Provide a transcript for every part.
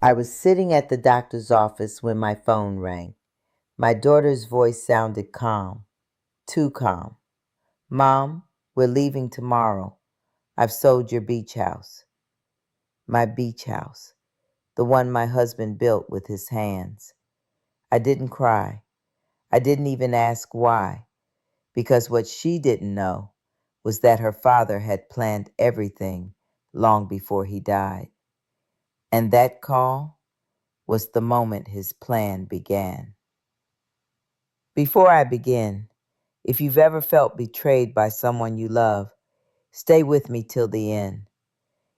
I was sitting at the doctor's office when my phone rang. My daughter's voice sounded calm, too calm. Mom, we're leaving tomorrow. I've sold your beach house. My beach house, the one my husband built with his hands. I didn't cry. I didn't even ask why, because what she didn't know was that her father had planned everything long before he died. And that call was the moment his plan began. Before I begin, if you've ever felt betrayed by someone you love, stay with me till the end.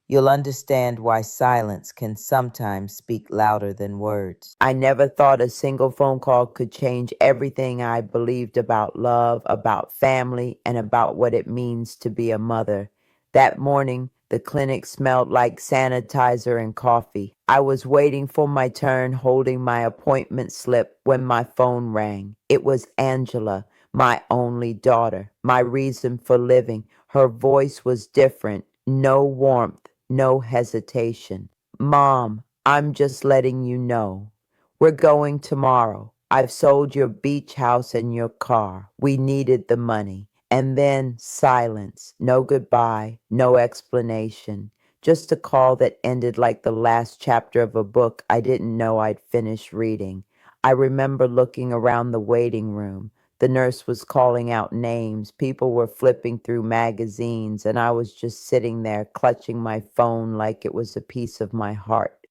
You'll understand why silence can sometimes speak louder than words. I never thought a single phone call could change everything I believed about love, about family, and about what it means to be a mother. That morning, the clinic smelled like sanitizer and coffee. I was waiting for my turn, holding my appointment slip, when my phone rang. It was Angela, my only daughter, my reason for living. Her voice was different, no warmth, no hesitation. Mom, I'm just letting you know. We're going tomorrow. I've sold your beach house and your car. We needed the money. And then silence. No goodbye, no explanation. Just a call that ended like the last chapter of a book I didn't know I'd finished reading. I remember looking around the waiting room. The nurse was calling out names. People were flipping through magazines, and I was just sitting there clutching my phone like it was a piece of my heart.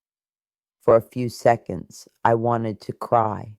For a few seconds, I wanted to cry.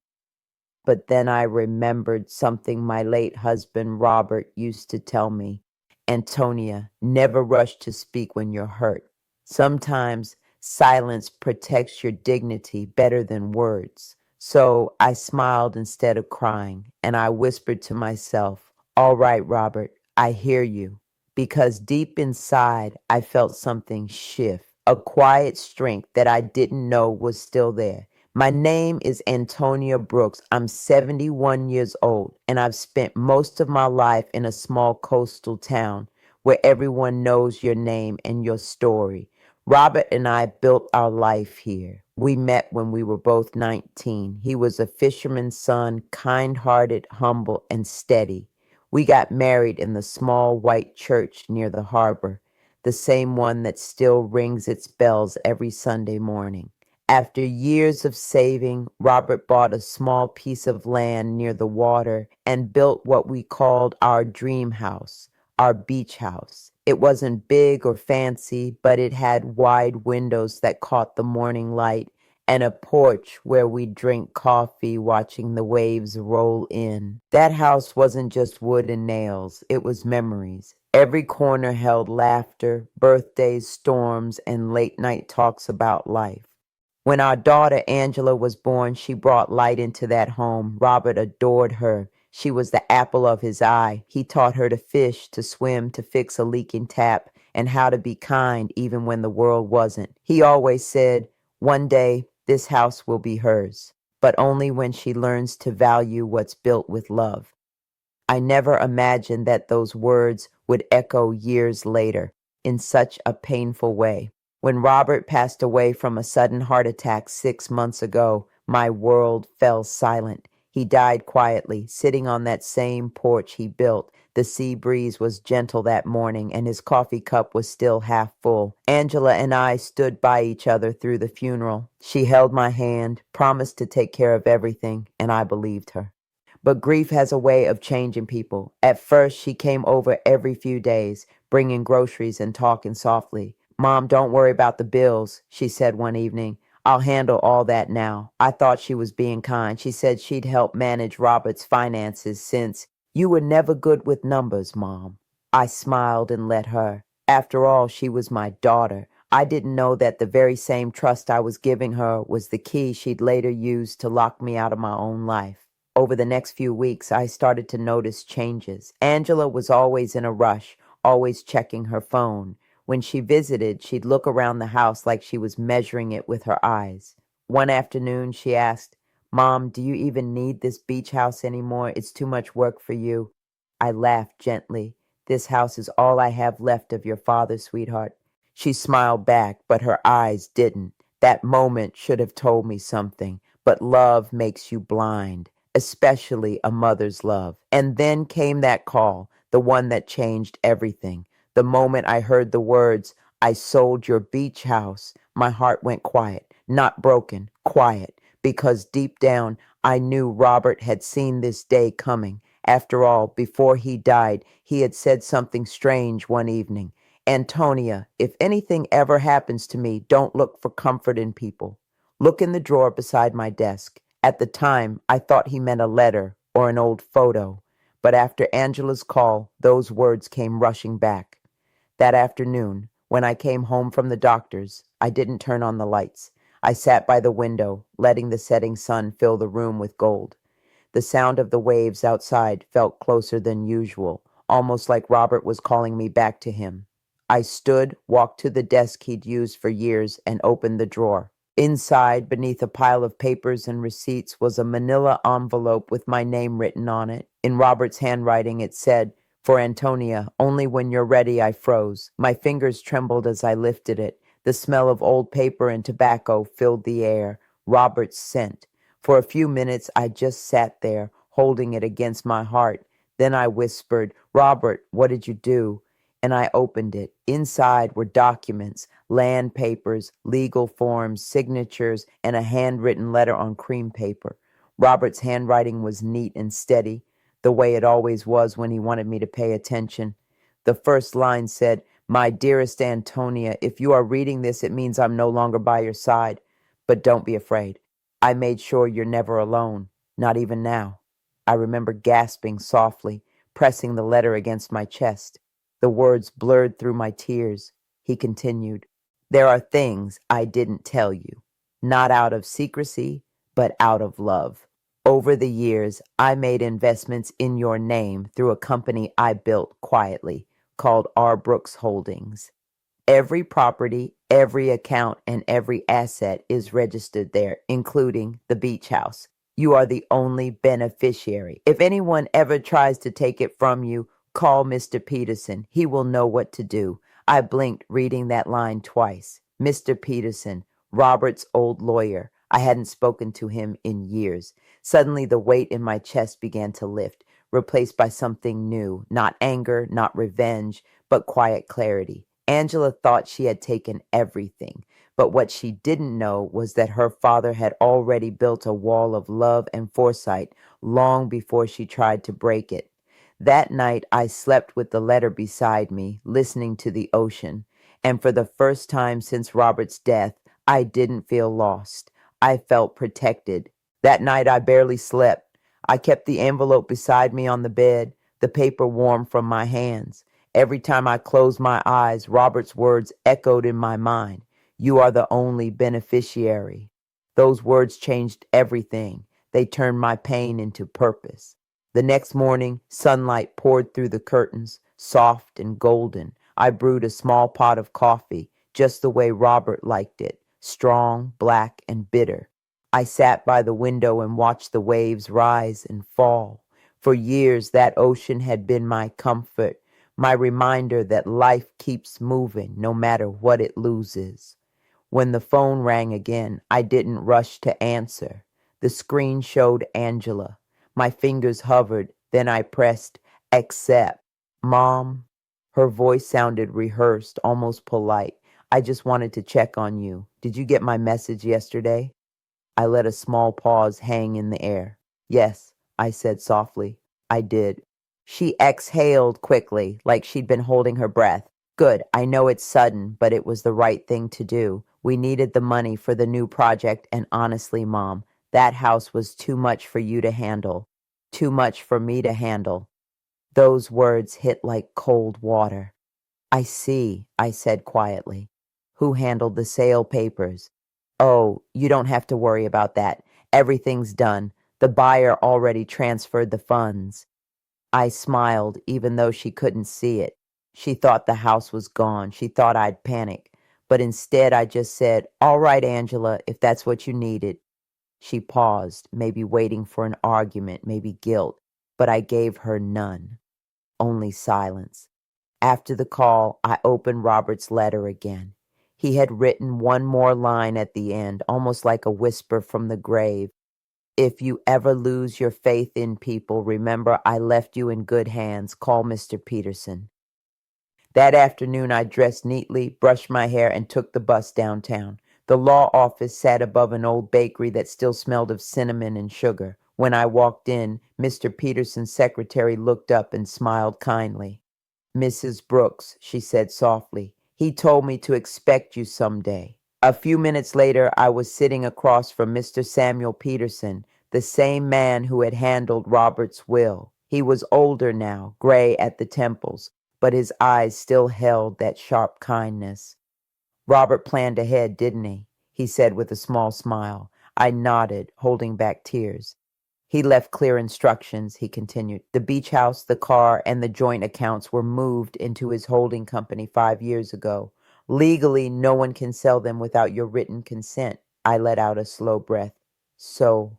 But then I remembered something my late husband Robert used to tell me. Antonia, never rush to speak when you're hurt. Sometimes silence protects your dignity better than words. So I smiled instead of crying, and I whispered to myself, all right, Robert, I hear you. Because deep inside, I felt something shift, a quiet strength that I didn't know was still there. My name is Antonia Brooks. I'm 71 years old, and I've spent most of my life in a small coastal town where everyone knows your name and your story. Robert and I built our life here. We met when we were both 19. He was a fisherman's son, kind-hearted, humble, and steady. We got married in the small white church near the harbor, the same one that still rings its bells every Sunday morning. After years of saving, Robert bought a small piece of land near the water and built what we called our dream house, our beach house. It wasn't big or fancy, but it had wide windows that caught the morning light and a porch where we'd drink coffee watching the waves roll in. That house wasn't just wood and nails, it was memories. Every corner held laughter, birthdays, storms, and late night talks about life. When our daughter Angela was born, she brought light into that home. Robert adored her. She was the apple of his eye. He taught her to fish, to swim, to fix a leaking tap, and how to be kind even when the world wasn't. He always said, one day this house will be hers, but only when she learns to value what's built with love. I never imagined that those words would echo years later in such a painful way. When Robert passed away from a sudden heart attack 6 months ago, my world fell silent. He died quietly, sitting on that same porch he built. The sea breeze was gentle that morning, and his coffee cup was still half full. Angela and I stood by each other through the funeral. She held my hand, promised to take care of everything, and I believed her. But grief has a way of changing people. At first, she came over every few days, bringing groceries and talking softly. Mom, don't worry about the bills, she said one evening. I'll handle all that now. I thought she was being kind. She said she'd help manage Robert's finances since you were never good with numbers, Mom. I smiled and let her. After all, she was my daughter. I didn't know that the very same trust I was giving her was the key she'd later use to lock me out of my own life. Over the next few weeks, I started to notice changes. Angela was always in a rush, always checking her phone. When she visited, she'd look around the house like she was measuring it with her eyes. One afternoon, she asked, Mom, do you even need this beach house anymore? It's too much work for you. I laughed gently. This house is all I have left of your father, sweetheart. She smiled back, but her eyes didn't. That moment should have told me something, but love makes you blind, especially a mother's love. And then came that call, the one that changed everything. The moment I heard the words, "I sold your beach house," my heart went quiet, not broken, quiet, because deep down I knew Robert had seen this day coming. After all, before he died, he had said something strange one evening. "Antonia, if anything ever happens to me, don't look for comfort in people. Look in the drawer beside my desk." At the time, I thought he meant a letter or an old photo. But after Angela's call, those words came rushing back. That afternoon, when I came home from the doctor's, I didn't turn on the lights. I sat by the window, letting the setting sun fill the room with gold. The sound of the waves outside felt closer than usual, almost like Robert was calling me back to him. I stood, walked to the desk he'd used for years, and opened the drawer. Inside, beneath a pile of papers and receipts, was a manila envelope with my name written on it. In Robert's handwriting, it said, "For Antonia, only when you're ready." I froze. My fingers trembled as I lifted it. The smell of old paper and tobacco filled the air. Robert's scent. For a few minutes, I just sat there, holding it against my heart. Then I whispered, "Robert, what did you do?" And I opened it. Inside were documents, land papers, legal forms, signatures, and a handwritten letter on cream paper. Robert's handwriting was neat and steady, the way it always was when he wanted me to pay attention. The first line said, "My dearest Antonia, if you are reading this, it means I'm no longer by your side. But don't be afraid. I made sure you're never alone, not even now." I remember gasping softly, pressing the letter against my chest. The words blurred through my tears. He continued, "There are things I didn't tell you, not out of secrecy, but out of love. Over the years, I made investments in your name through a company I built quietly called R. Brooks Holdings. Every property, every account, and every asset is registered there, including the beach house. You are the only beneficiary. If anyone ever tries to take it from you, call Mr. Peterson. He will know what to do." I blinked, reading that line twice. Mr. Peterson, Robert's old lawyer. I hadn't spoken to him in years. Suddenly, the weight in my chest began to lift, replaced by something new. Not anger, not revenge, but quiet clarity. Angela thought she had taken everything, but what she didn't know was that her father had already built a wall of love and foresight long before she tried to break it. That night, I slept with the letter beside me, listening to the ocean, and for the first time since Robert's death, I didn't feel lost. I felt protected. That night, I barely slept. I kept the envelope beside me on the bed, the paper warm from my hands. Every time I closed my eyes, Robert's words echoed in my mind. "You are the only beneficiary." Those words changed everything. They turned my pain into purpose. The next morning, sunlight poured through the curtains, soft and golden. I brewed a small pot of coffee, just the way Robert liked it, strong, black, and bitter. I sat by the window and watched the waves rise and fall. For years, that ocean had been my comfort, my reminder that life keeps moving no matter what it loses. When the phone rang again, I didn't rush to answer. The screen showed Angela. My fingers hovered, then I pressed accept. "Mom?" Her voice sounded rehearsed, almost polite. "I just wanted to check on you. Did you get my message yesterday?" I let a small pause hang in the air. "Yes," I said softly. "I did." She exhaled quickly, like she'd been holding her breath. "Good. I know it's sudden, but it was the right thing to do. We needed the money for the new project, and honestly, Mom, that house was too much for you to handle. Too much for me to handle." Those words hit like cold water. "I see," I said quietly. "Who handled the sale papers?" "Oh, you don't have to worry about that. Everything's done. The buyer already transferred the funds." I smiled, even though she couldn't see it. She thought the house was gone. She thought I'd panic. But instead, I just said, "All right, Angela, if that's what you needed." She paused, maybe waiting for an argument, maybe guilt, but I gave her none, only silence. After the call, I opened Robert's letter again. He had written one more line at the end, almost like a whisper from the grave. If you ever lose your faith in people, remember I left you in good hands. Call Mr. Peterson. That afternoon, I dressed neatly, brushed my hair, and took the bus downtown. The law office sat above an old bakery that still smelled of cinnamon and sugar. When I walked in, Mr. Peterson's secretary looked up and smiled kindly. Mrs. Brooks, she said softly, he told me to expect you someday. A few minutes later, I was sitting across from Mr. Samuel Peterson, the same man who had handled Robert's will. He was older now, gray at the temples, but his eyes still held that sharp kindness. Robert planned ahead, didn't he? He said with a small smile. I nodded, holding back tears. He left clear instructions, he continued. The beach house, the car, and the joint accounts were moved into his holding company 5 years ago. Legally, no one can sell them without your written consent. I let out a slow breath. So,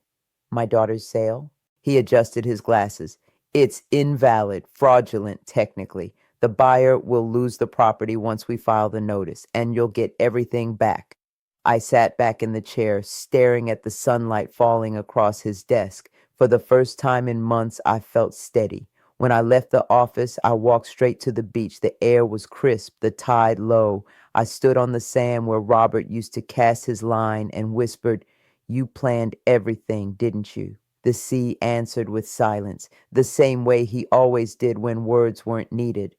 my daughter's sale? He adjusted his glasses. It's invalid, fraudulent, technically. The buyer will lose the property once we file the notice, and you'll get everything back. I sat back in the chair, staring at the sunlight falling across his desk. For the first time in months, I felt steady. When I left the office, I walked straight to the beach. The air was crisp, the tide low. I stood on the sand where Robert used to cast his line and whispered, You planned everything, didn't you? The sea answered with silence, the same way he always did when words weren't needed.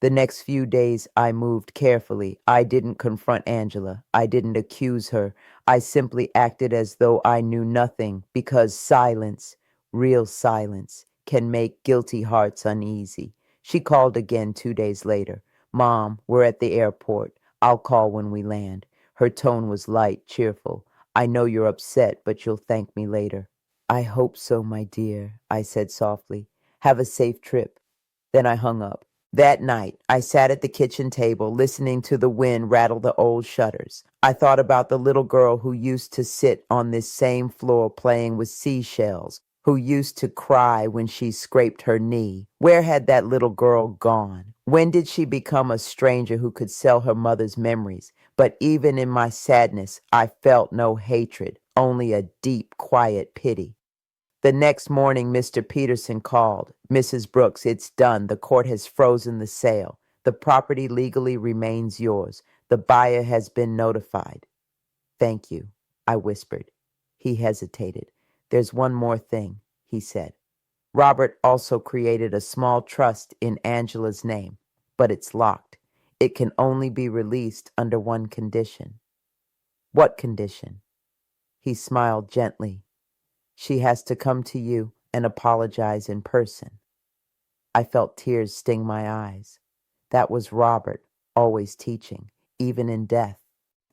The next few days I moved carefully. I didn't confront Angela. I didn't accuse her. I simply acted as though I knew nothing, because silence, real silence, can make guilty hearts uneasy. She called again 2 days later. Mom, we're at the airport. I'll call when we land. Her tone was light, cheerful. I know you're upset, but you'll thank me later. I hope so, my dear, I said softly. Have a safe trip. Then I hung up. That night, I sat at the kitchen table, listening to the wind rattle the old shutters. I thought about the little girl who used to sit on this same floor playing with seashells, who used to cry when she scraped her knee. Where had that little girl gone? When did she become a stranger who could sell her mother's memories? But even in my sadness, I felt no hatred, only a deep, quiet pity. The next morning, Mr. Peterson called. Mrs. Brooks, it's done. The court has frozen the sale. The property legally remains yours. The buyer has been notified. Thank you, I whispered. He hesitated. There's one more thing, he said. Robert also created a small trust in Angela's name, but it's locked. It can only be released under one condition. What condition? He smiled gently. She has to come to you and apologize in person. I felt tears sting my eyes. That was Robert, always teaching, even in death.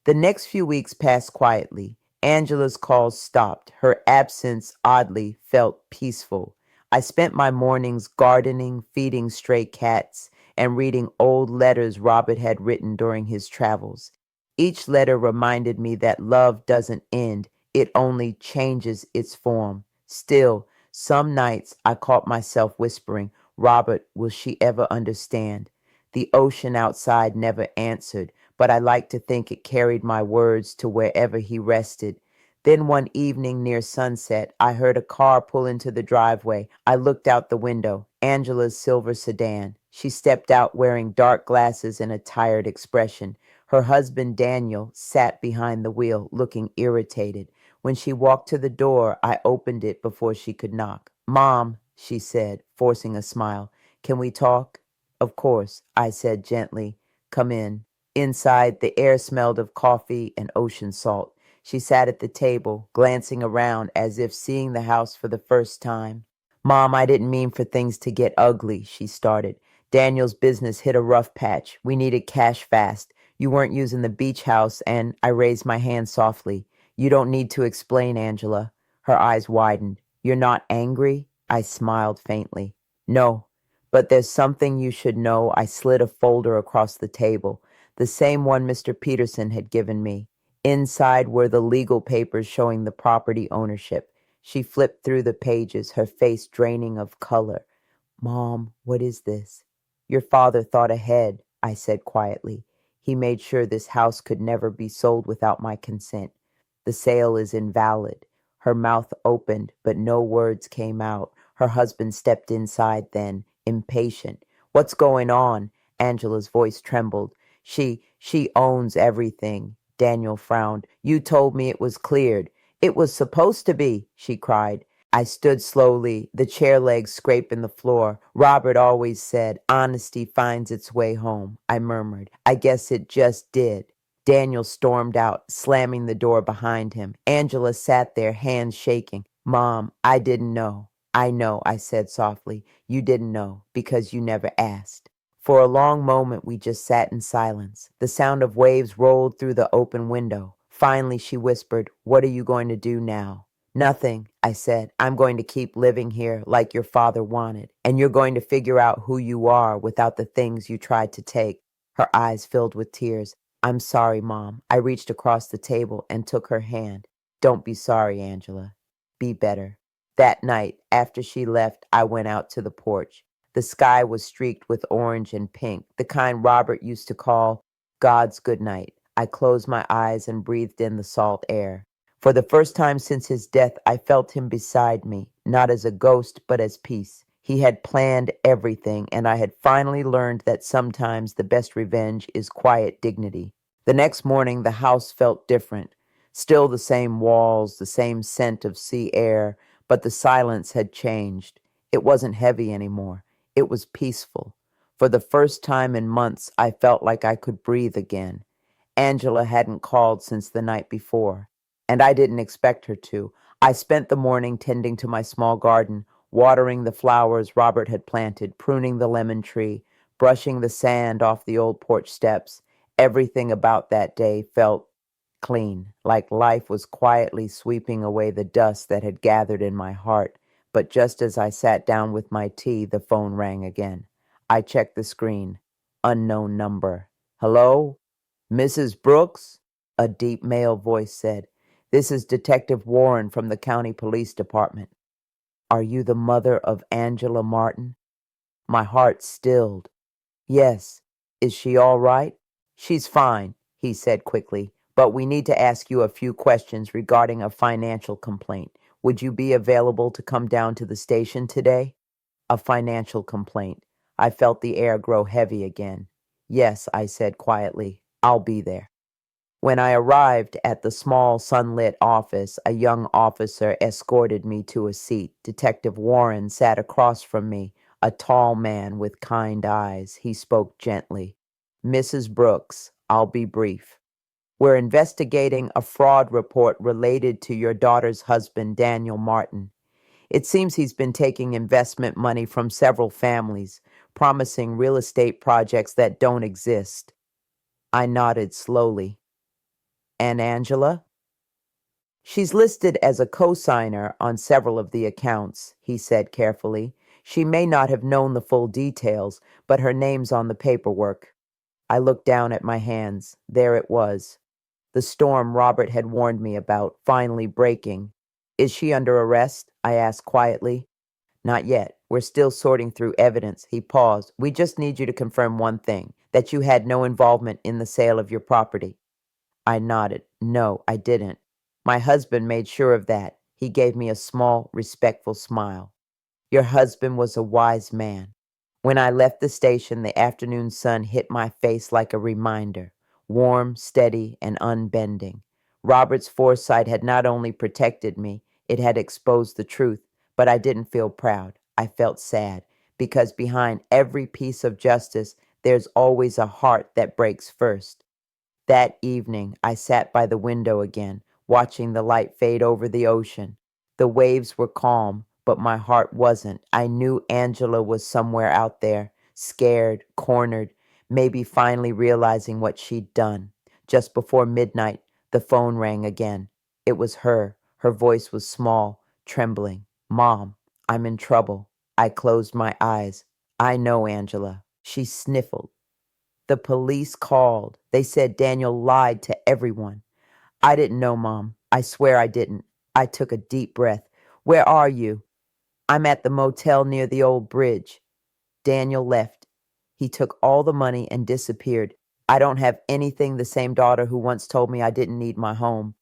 The next few weeks passed quietly. Angela's calls stopped. Her absence, oddly, felt peaceful. I spent my mornings gardening, feeding stray cats, and reading old letters Robert had written during his travels. Each letter reminded me that love doesn't end, it only changes its form. Still, some nights I caught myself whispering, Robert, will she ever understand? The ocean outside never answered, but I liked to think it carried my words to wherever he rested. Then one evening near sunset, I heard a car pull into the driveway. I looked out the window. Angela's silver sedan. She stepped out wearing dark glasses and a tired expression. Her husband, Daniel, sat behind the wheel, looking irritated. When she walked to the door, I opened it before she could knock. Mom, she said, forcing a smile, can we talk? Of course, I said gently. Come in. Inside, the air smelled of coffee and ocean salt. She sat at the table, glancing around as if seeing the house for the first time. Mom, I didn't mean for things to get ugly, she started. Daniel's business hit a rough patch. We needed cash fast. You weren't using the beach house, and I raised my hand softly. You don't need to explain, Angela. Her eyes widened. You're not angry? I smiled faintly. No, but there's something you should know. I slid a folder across the table, the same one Mr. Peterson had given me. Inside were the legal papers showing the property ownership. She flipped through the pages, her face draining of color. Mom, what is this? Your father thought ahead, I said quietly. He made sure this house could never be sold without my consent. The sale is invalid. Her mouth opened, but no words came out. Her husband stepped inside then, impatient. What's going on? Angela's voice trembled. She owns everything. Daniel frowned. You told me it was cleared. It was supposed to be, she cried. I stood slowly, the chair legs scraping the floor. Robert always said, honesty finds its way home, I murmured. I guess it just did. Daniel stormed out, slamming the door behind him. Angela sat there, hands shaking. Mom, I didn't know. I know, I said softly. You didn't know, because you never asked. For a long moment, we just sat in silence. The sound of waves rolled through the open window. Finally, she whispered, what are you going to do now? Nothing, I said. I'm going to keep living here like your father wanted, and you're going to figure out who you are without the things you tried to take. Her eyes filled with tears. I'm sorry, Mom. I reached across the table and took her hand. Don't be sorry, Angela. Be better. That night, after she left, I went out to the porch. The sky was streaked with orange and pink, the kind Robert used to call God's good night. I closed my eyes and breathed in the salt air. For the first time since his death, I felt him beside me, not as a ghost, but as peace. He had planned everything, and I had finally learned that sometimes the best revenge is quiet dignity. The next morning, the house felt different. Still the same walls, the same scent of sea air, but the silence had changed. It wasn't heavy anymore. It was peaceful. For the first time in months, I felt like I could breathe again. Angela hadn't called since the night before, and I didn't expect her to. I spent the morning tending to my small garden, watering the flowers Robert had planted, pruning the lemon tree, brushing the sand off the old porch steps. Everything about that day felt clean, like life was quietly sweeping away the dust that had gathered in my heart. But just as I sat down with my tea, the phone rang again. I checked the screen. Unknown number. Hello? Mrs. Brooks? A deep male voice said. This is Detective Warren from the County Police Department. Are you the mother of Angela Martin? My heart stilled. Yes. Is she all right? She's fine, he said quickly, but we need to ask you a few questions regarding a financial complaint. Would you be available to come down to the station today? A financial complaint. I felt the air grow heavy again. Yes, I said quietly. I'll be there. When I arrived at the small sunlit office, a young officer escorted me to a seat. Detective Warren sat across from me, a tall man with kind eyes. He spoke gently. Mrs. Brooks, I'll be brief. We're investigating a fraud report related to your daughter's husband, Daniel Martin. It seems he's been taking investment money from several families, promising real estate projects that don't exist. I nodded slowly. And Angela? She's listed as a co-signer on several of the accounts, he said carefully. She may not have known the full details, but her name's on the paperwork. I looked down at my hands. There it was. The storm Robert had warned me about, finally breaking. Is she under arrest? I asked quietly. Not yet. We're still sorting through evidence. He paused. We just need you to confirm one thing, that you had no involvement in the sale of your property. I nodded. No, I didn't. My husband made sure of that. He gave me a small, respectful smile. Your husband was a wise man. When I left the station, the afternoon sun hit my face like a reminder, warm, steady, and unbending. Robert's foresight had not only protected me, it had exposed the truth, but I didn't feel proud. I felt sad, because behind every piece of justice, there's always a heart that breaks first. That evening, I sat by the window again, watching the light fade over the ocean. The waves were calm, but my heart wasn't. I knew Angela was somewhere out there, scared, cornered, maybe finally realizing what she'd done. Just before midnight, the phone rang again. It was her. Her voice was small, trembling. Mom, I'm in trouble. I closed my eyes. I know, Angela. She sniffled. The police called. They said Daniel lied to everyone. I didn't know, Mom. I swear I didn't. I took a deep breath. Where are you? I'm at the motel near the old bridge. Daniel left. He took all the money and disappeared. I don't have anything. The same daughter who once told me I didn't need my home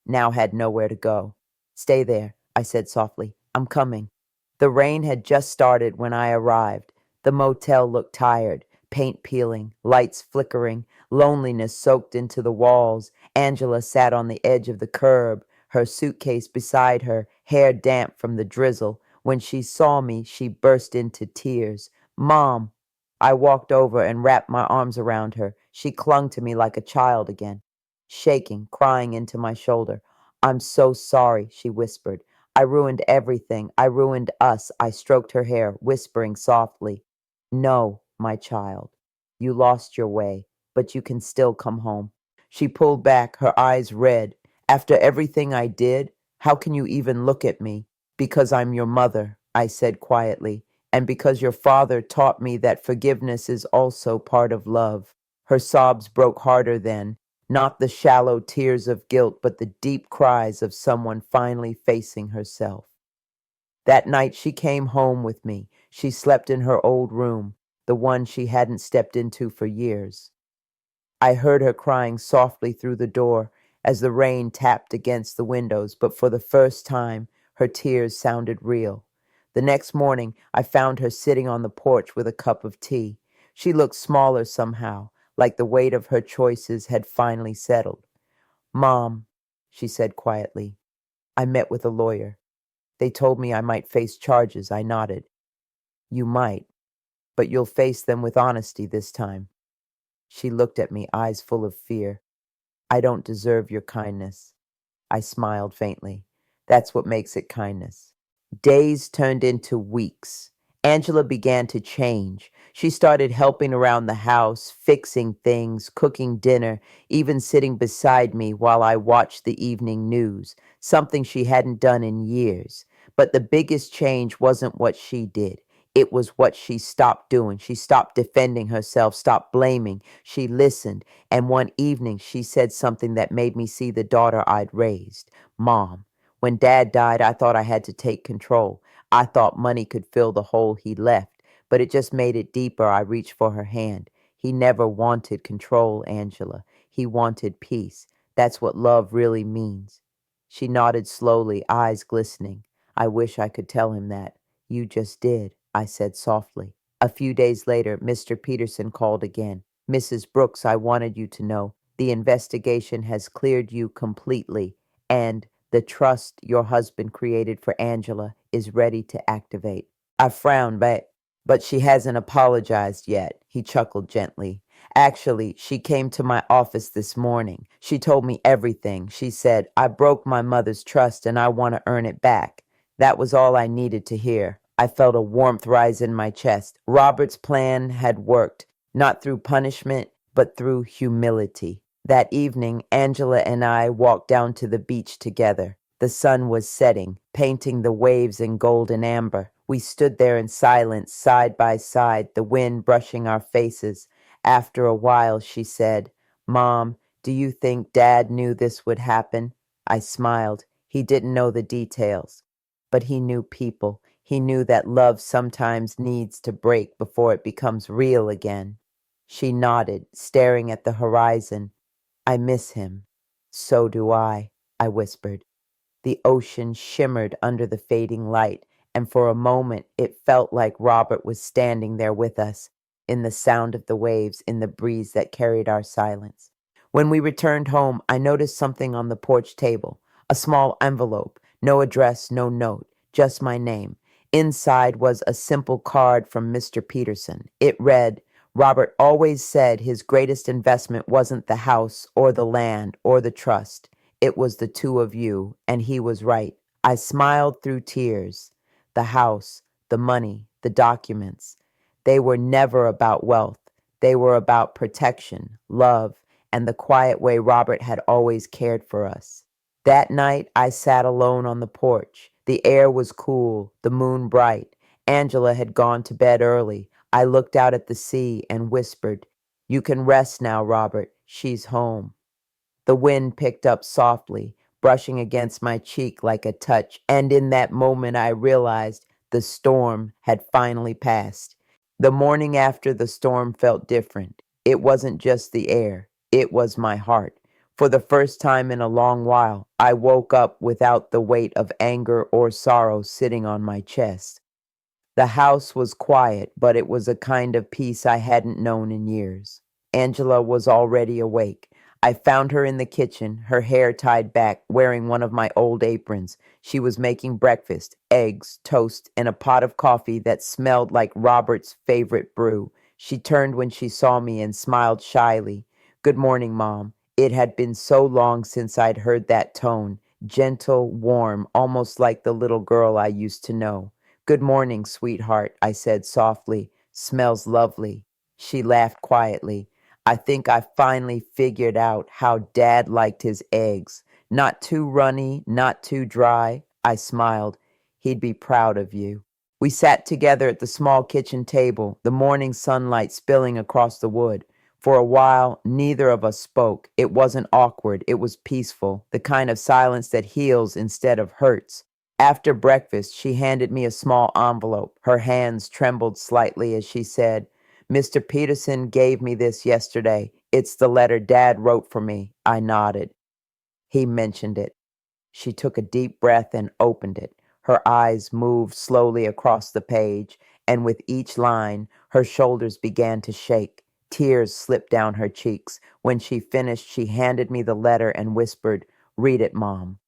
now had nowhere to go. Stay there, I said softly. I'm coming. The rain had just started when I arrived. The motel looked tired, paint peeling, lights flickering, loneliness soaked into the walls. Angela sat on the edge of the curb, her suitcase beside her, hair damp from the drizzle. When she saw me, she burst into tears. Mom! I walked over and wrapped my arms around her. She clung to me like a child again, shaking, crying into my shoulder. I'm so sorry, she whispered. I ruined everything. I ruined us. I stroked her hair, whispering softly, No, my child. You lost your way, but you can still come home. She pulled back, her eyes red. After everything I did, how can you even look at me? Because I'm your mother, I said quietly, and because your father taught me that forgiveness is also part of love. Her sobs broke harder then, not the shallow tears of guilt, but the deep cries of someone finally facing herself. That night she came home with me. She slept in her old room, the one she hadn't stepped into for years. I heard her crying softly through the door as the rain tapped against the windows, but for the first time, her tears sounded real. The next morning, I found her sitting on the porch with a cup of tea. She looked smaller somehow, like the weight of her choices had finally settled. Mom, she said quietly, I met with a lawyer. They told me I might face charges. I nodded. You might, but you'll face them with honesty this time. She looked at me, eyes full of fear. I don't deserve your kindness. I smiled faintly. That's what makes it kindness. Days turned into weeks. Angela began to change. She started helping around the house, fixing things, cooking dinner, even sitting beside me while I watched the evening news, something she hadn't done in years. But the biggest change wasn't what she did. It was what she stopped doing. She stopped defending herself, stopped blaming. She listened. And one evening, she said something that made me see the daughter I'd raised. Mom, when Dad died, I thought I had to take control. I thought money could fill the hole he left, but it just made it deeper. I reached for her hand. He never wanted control, Angela. He wanted peace. That's what love really means. She nodded slowly, eyes glistening. I wish I could tell him that. You just did, I said softly. A few days later, Mr. Peterson called again. Mrs. Brooks, I wanted you to know the investigation has cleared you completely, and the trust your husband created for Angela is ready to activate. I frowned, but she hasn't apologized yet, he chuckled gently. Actually, she came to my office this morning. She told me everything. She said, I broke my mother's trust and I want to earn it back. That was all I needed to hear. I felt a warmth rise in my chest. Robert's plan had worked, not through punishment, but through humility. That evening, Angela and I walked down to the beach together. The sun was setting, painting the waves in gold and amber. We stood there in silence, side by side, the wind brushing our faces. After a while, she said, Mom, do you think Dad knew this would happen? I smiled. He didn't know the details, but he knew people. He knew that love sometimes needs to break before it becomes real again. She nodded, staring at the horizon. I miss him. So do I whispered. The ocean shimmered under the fading light, and for a moment it felt like Robert was standing there with us, in the sound of the waves, in the breeze that carried our silence. When we returned home, I noticed something on the porch table, a small envelope, no address, no note, just my name. Inside was a simple card from Mr. Peterson. It read, Robert always said his greatest investment wasn't the house or the land or the trust. It was the two of you, and he was right. I smiled through tears. The house, the money, the documents. They were never about wealth. They were about protection, love, and the quiet way Robert had always cared for us. That night, I sat alone on the porch. The air was cool, the moon bright. Angela had gone to bed early. I looked out at the sea and whispered, You can rest now, Robert. She's home. The wind picked up softly, brushing against my cheek like a touch, and in that moment I realized the storm had finally passed. The morning after, the storm felt different. It wasn't just the air, it was my heart. For the first time in a long while, I woke up without the weight of anger or sorrow sitting on my chest. The house was quiet, but it was a kind of peace I hadn't known in years. Angela was already awake. I found her in the kitchen, her hair tied back, wearing one of my old aprons. She was making breakfast, eggs, toast, and a pot of coffee that smelled like Robert's favorite brew. She turned when she saw me and smiled shyly. "Good morning, Mom." It had been so long since I'd heard that tone, gentle, warm, almost like the little girl I used to know. "Good morning, sweetheart," I said softly. "Smells lovely." She laughed quietly. "I think I finally figured out how Dad liked his eggs. Not too runny, not too dry." I smiled. "He'd be proud of you." We sat together at the small kitchen table, the morning sunlight spilling across the wood. For a while, neither of us spoke. It wasn't awkward, it was peaceful, the kind of silence that heals instead of hurts. After breakfast, she handed me a small envelope. Her hands trembled slightly as she said, "Mr. Peterson gave me this yesterday. It's the letter Dad wrote for me." I nodded. "He mentioned it." She took a deep breath and opened it. Her eyes moved slowly across the page, and with each line, her shoulders began to shake. Tears slipped down her cheeks. When she finished, she handed me the letter and whispered, "Read it, Mom."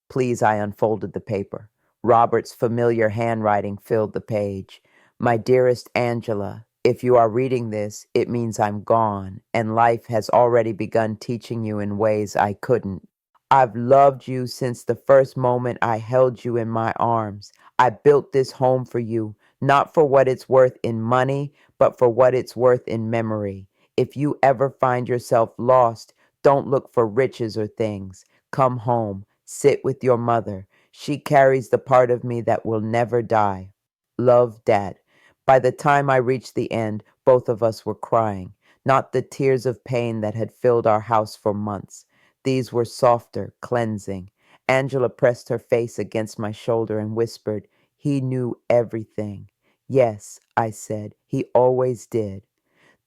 Please, I unfolded the paper. Robert's familiar handwriting filled the page. "My dearest Angela, if you are reading this, it means I'm gone, and life has already begun teaching you in ways I couldn't. I've loved you since the first moment I held you in my arms. I built this home for you, not for what it's worth in money, but for what it's worth in memory. If you ever find yourself lost, don't look for riches or things. Come home. Sit with your mother. She carries the part of me that will never die. Love, Dad." By the time I reached the end, both of us were crying, not the tears of pain that had filled our house for months. These were softer, cleansing. Angela pressed her face against my shoulder and whispered, "He knew everything." "Yes," I said, "he always did."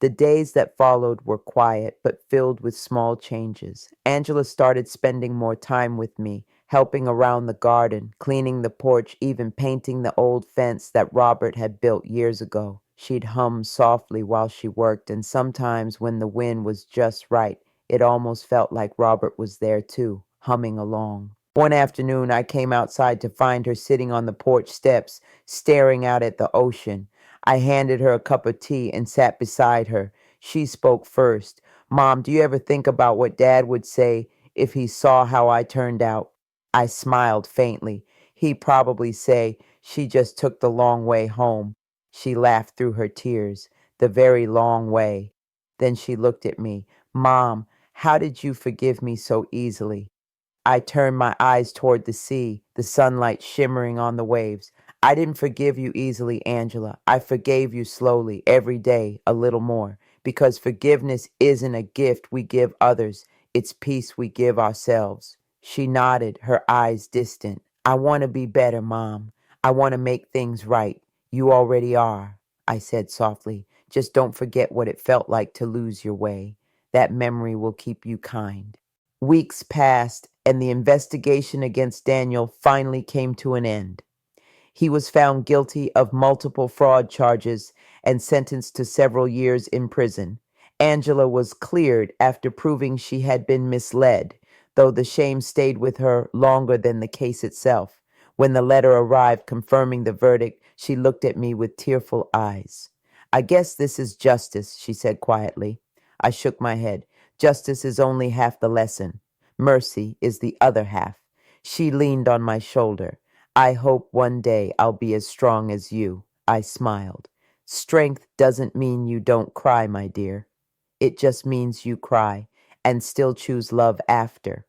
The days that followed were quiet but filled with small changes. Angela started spending more time with me, helping around the garden, cleaning the porch, even painting the old fence that Robert had built years ago. She'd hum softly while she worked, and sometimes when the wind was just right, it almost felt like Robert was there too, humming along. One afternoon, I came outside to find her sitting on the porch steps, staring out at the ocean. I handed her a cup of tea and sat beside her. She spoke first. "Mom, do you ever think about what Dad would say if he saw how I turned out?" I smiled faintly. "He'd probably say, 'She just took the long way home.'" She laughed through her tears. "The very long way." Then she looked at me. "Mom, how did you forgive me so easily?" I turned my eyes toward the sea, the sunlight shimmering on the waves. "I didn't forgive you easily, Angela. I forgave you slowly, every day, a little more. Because forgiveness isn't a gift we give others, it's peace we give ourselves." She nodded, her eyes distant. "I want to be better, Mom. I want to make things right. You already are," I said softly. "Just don't forget what it felt like to lose your way. That memory will keep you kind." Weeks passed, and the investigation against Daniel finally came to an end. He was found guilty of multiple fraud charges and sentenced to several years in prison. Angela was cleared after proving she had been misled, though the shame stayed with her longer than the case itself. When the letter arrived confirming the verdict, she looked at me with tearful eyes. "I guess this is justice," she said quietly. I shook my head. "Justice is only half the lesson. Mercy is the other half." She leaned on my shoulder. "I hope one day I'll be as strong as you." I smiled. "Strength doesn't mean you don't cry, my dear. It just means you cry and still choose love after."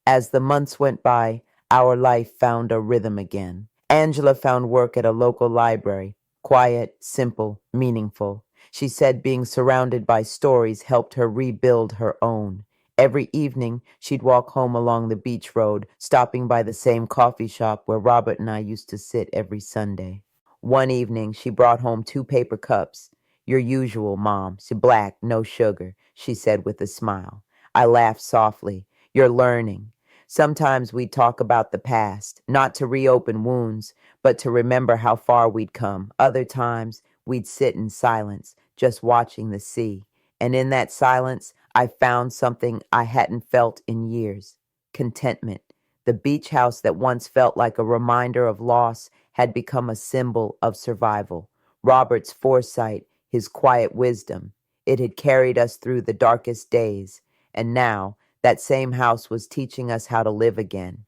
As the months went by, our life found a rhythm again. Angela found work at a local library, quiet, simple, meaningful. She said being surrounded by stories helped her rebuild her own. Every evening, she'd walk home along the beach road, stopping by the same coffee shop where Robert and I used to sit every Sunday. One evening, she brought home 2 paper cups. Your usual, Mom. So black, no sugar, she said with a smile. I laughed softly. You're learning. Sometimes we'd talk about the past, not to reopen wounds, but to remember how far we'd come. Other times, we'd sit in silence, just watching the sea. And in that silence, I found something I hadn't felt in years: contentment. The beach house that once felt like a reminder of loss had become a symbol of survival. Robert's foresight, his quiet wisdom, it had carried us through the darkest days. And now, that same house was teaching us how to live again.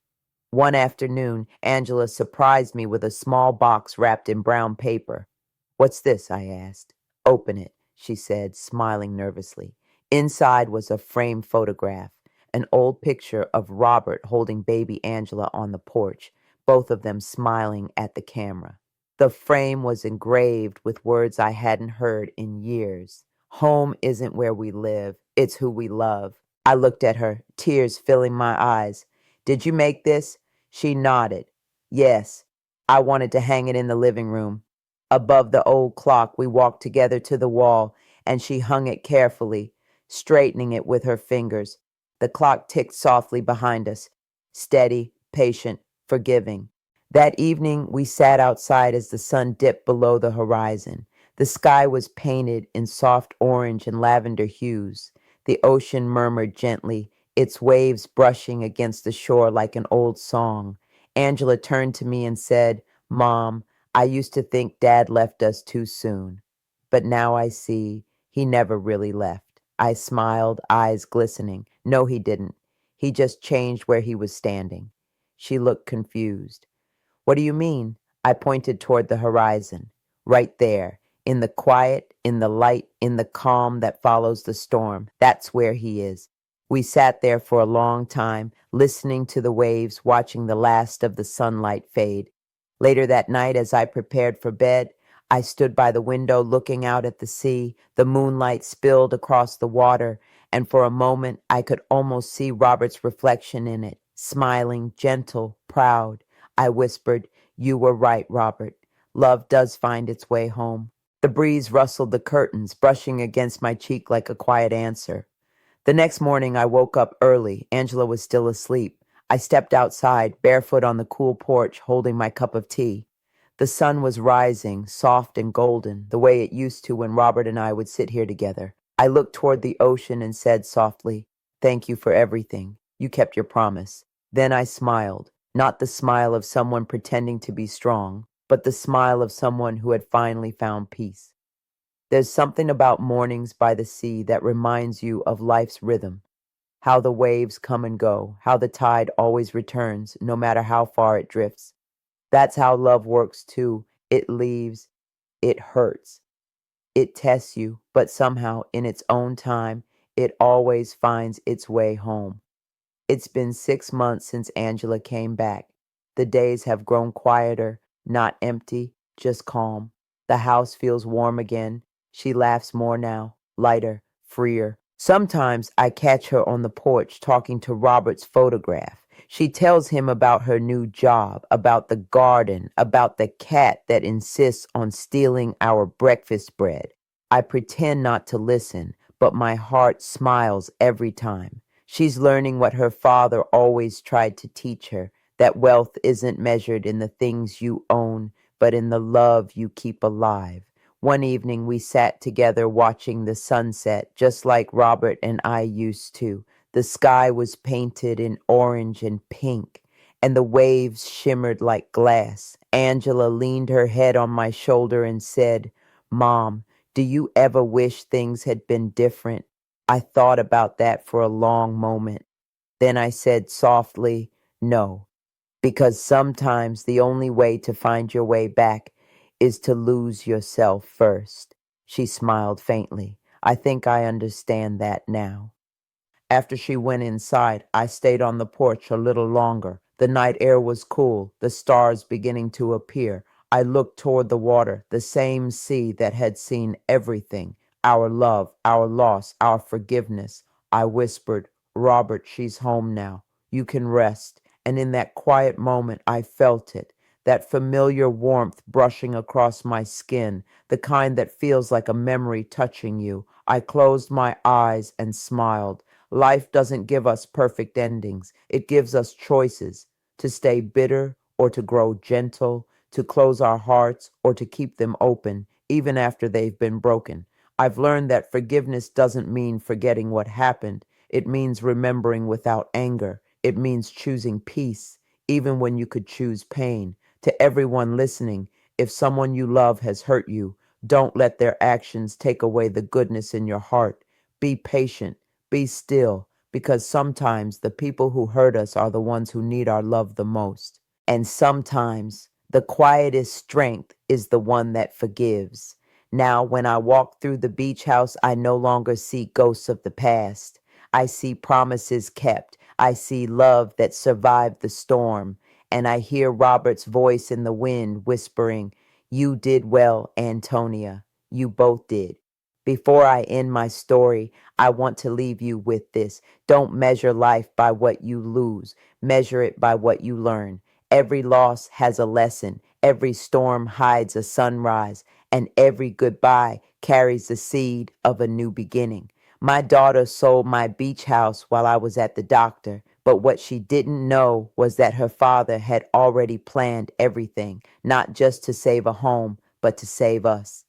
One afternoon, Angela surprised me with a small box wrapped in brown paper. What's this? I asked. Open it, she said, smiling nervously. Inside was a framed photograph, an old picture of Robert holding baby Angela on the porch, both of them smiling at the camera. The frame was engraved with words I hadn't heard in years. Home isn't where we live, it's who we love. I looked at her, tears filling my eyes. Did you make this? She nodded. Yes. I wanted to hang it in the living room. Above the old clock, we walked together to the wall, and she hung it carefully, straightening it with her fingers. The clock ticked softly behind us, steady, patient, forgiving. That evening, we sat outside as the sun dipped below the horizon. The sky was painted in soft orange and lavender hues. The ocean murmured gently, its waves brushing against the shore like an old song. Angela turned to me and said, Mom, I used to think Dad left us too soon. But now I see he never really left. I smiled, eyes glistening. No, he didn't. He just changed where he was standing. She looked confused. What do you mean? I pointed toward the horizon. Right there, in the quiet, in the light, in the calm that follows the storm. That's where he is. We sat there for a long time, listening to the waves, watching the last of the sunlight fade. Later that night, as I prepared for bed, I stood by the window looking out at the sea. The moonlight spilled across the water, and for a moment I could almost see Robert's reflection in it, smiling, gentle, proud. I whispered, You were right, Robert. Love does find its way home. The breeze rustled the curtains, brushing against my cheek like a quiet answer. The next morning I woke up early. Angela was still asleep. I stepped outside, barefoot on the cool porch, holding my cup of tea. The sun was rising, soft and golden, the way it used to when Robert and I would sit here together. I looked toward the ocean and said softly, Thank you for everything. You kept your promise. Then I smiled, not the smile of someone pretending to be strong, but the smile of someone who had finally found peace. There's something about mornings by the sea that reminds you of life's rhythm, how the waves come and go, how the tide always returns, no matter how far it drifts. That's how love works too. It leaves, it hurts, it tests you, but somehow, in its own time, it always finds its way home. It's been 6 months since Angela came back. The days have grown quieter, not empty, just calm. The house feels warm again. She laughs more now, lighter, freer. Sometimes I catch her on the porch talking to Robert's photograph. She tells him about her new job, about the garden, about the cat that insists on stealing our breakfast bread. I pretend not to listen, but my heart smiles every time. She's learning what her father always tried to teach her, that wealth isn't measured in the things you own, but in the love you keep alive. One evening we sat together watching the sunset, just like Robert and I used to. The sky was painted in orange and pink, and the waves shimmered like glass. Angela leaned her head on my shoulder and said, Mom, do you ever wish things had been different? I thought about that for a long moment. Then I said softly, No, because sometimes the only way to find your way back is to lose yourself first. She smiled faintly. I think I understand that now. After she went inside, I stayed on the porch a little longer. The night air was cool, the stars beginning to appear. I looked toward the water, the same sea that had seen everything, our love, our loss, our forgiveness. I whispered, Robert, she's home now. You can rest. And in that quiet moment, I felt it. that familiar warmth brushing across my skin, the kind that feels like a memory touching you. I closed my eyes and smiled. Life doesn't give us perfect endings, it gives us choices to stay bitter or to grow gentle, to close our hearts or to keep them open, even after they've been broken. I've learned that forgiveness doesn't mean forgetting what happened. It means remembering without anger. It means choosing peace, even when you could choose pain. To everyone listening, if someone you love has hurt you, don't let their actions take away the goodness in your heart. Be patient, be still, because sometimes the people who hurt us are the ones who need our love the most. And sometimes the quietest strength is the one that forgives. Now, when I walk through the beach house, I no longer see ghosts of the past. I see promises kept. I see love that survived the storm. And I hear Robert's voice in the wind whispering, "You did well, Antonia. You both did." Before I end my story, I want to leave you with this. Don't measure life by what you lose. Measure it by what you learn. Every loss has a lesson. Every storm hides a sunrise. And every goodbye carries the seed of a new beginning. My daughter sold my beach house while I was at the doctor, but what she didn't know was that her father had already planned everything, not just to save a home, but to save us.